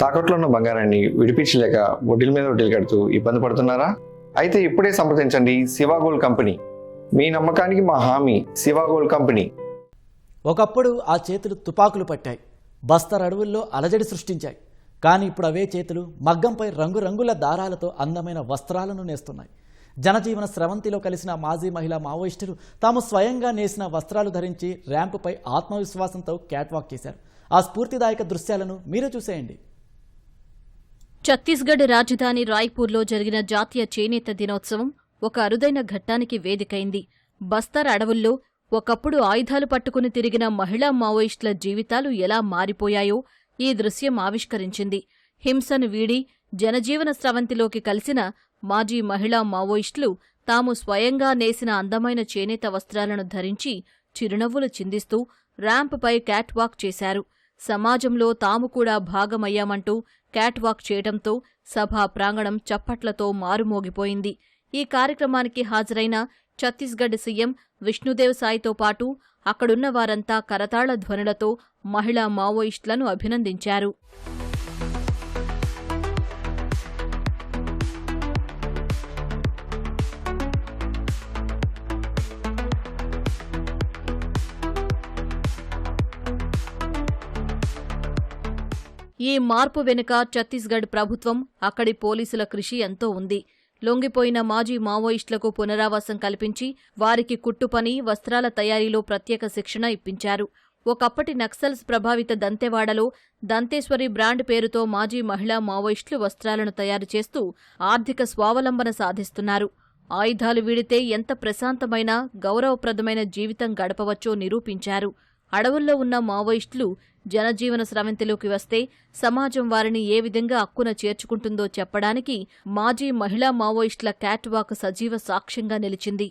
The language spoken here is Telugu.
తాకట్లో ఉన్న బంగారాన్ని విడిపించలేక వడ్డీల మీద వడ్డీలు కడుతూ ఇబ్బంది పడుతున్నారా? అయితే ఇప్పుడే సంప్రదించండి శివ గోల్డ్ కంపెనీ. మీ నమ్మకానికి మా హామీ శివ గోల్డ్ కంపెనీ. ఒకప్పుడు ఆ చేతులు తుపాకులు పట్టాయి, బస్తర్ అడవుల్లో అలజడి సృష్టించాయి. కానీ ఇప్పుడు అవే చేతులు మగ్గంపై రంగురంగుల దారాలతో అందమైన వస్త్రాలను నేస్తున్నాయి. జనజీవన స్రవంతిలో కలిసిన మాజీ మహిళా మావోయిస్టులు తాము స్వయంగా నేసిన వస్త్రాలు ధరించి ర్యాంపుపై ఆత్మవిశ్వాసంతో క్యాట్వాక్ చేశారు. ఆ స్ఫూర్తిదాయక దృశ్యాలను మీరే చూసేయండి. ఛత్తీస్గఢ్ రాజధాని రాయ్పూర్లో జరిగిన జాతీయ చేనేత దినోత్సవం ఒక అరుదైన ఘట్టానికి వేదికైంది. బస్తర్ అడవుల్లో ఒకప్పుడు ఆయుధాలు పట్టుకుని తిరిగిన మహిళా మావోయిస్టుల జీవితాలు ఎలా మారిపోయాయో ఈ దృశ్యం ఆవిష్కరించింది. హింసను వీడి జనజీవన స్రవంతిలోకి కలిసిన మాజీ మహిళా మావోయిస్టులు తాము స్వయంగా నేసిన అందమైన చేనేత వస్త్రాలను ధరించి చిరునవ్వులు చిందిస్తూ ర్యాంప్పై క్యాట్వాక్ చేశారు. సమాజంలో తాము కూడా భాగమయ్యామంటూ క్యాట్వాక్ చేయడంతో సభా ప్రాంగణం చప్పట్లతో మారుమోగిపోయింది. ఈ కార్యక్రమానికి హాజరైన ఛత్తీస్గఢ్ సీఎం విష్ణుదేవ్ సాయ్తో పాటు అక్కడున్న వారంతా కరతాళ ధ్వనులతో మహిళా మావోయిస్టులను అభినందించారు. ఈ మార్పు వెనుక ఛత్తీస్గఢ్ ప్రభుత్వం, అక్కడి పోలీసుల కృషి ఎంతో ఉంది. లొంగిపోయిన మాజీ మావోయిస్టులకు పునరావాసం కల్పించి వారికి కుట్టుపని, వస్త్రాల తయారీలో ప్రత్యేక శిక్షణ ఇప్పించారు. ఒకప్పటి నక్సల్స్ ప్రభావిత దంతెవాడలో దంతేశ్వరి బ్రాండ్ పేరుతో మాజీ మహిళా మావోయిస్టులు వస్త్రాలను తయారు చేస్తూ ఆర్థిక స్వావలంబన సాధిస్తున్నారు. ఆయుధాలు వీడితే ఎంత ప్రశాంతమైన, గౌరవప్రదమైన జీవితం గడపవచ్చో నిరూపించారు. అడవుల్లో ఉన్న మావోయిస్టులు జనజీవన స్రవంతిలోకి వస్తే సమాజం వారిని ఏ విధంగా అక్కున చేర్చుకుంటుందో చెప్పడానికి మాజీ మహిళా మావోయిస్టుల క్యాట్వాక్ సజీవ సాక్ష్యంగా నిలిచింది.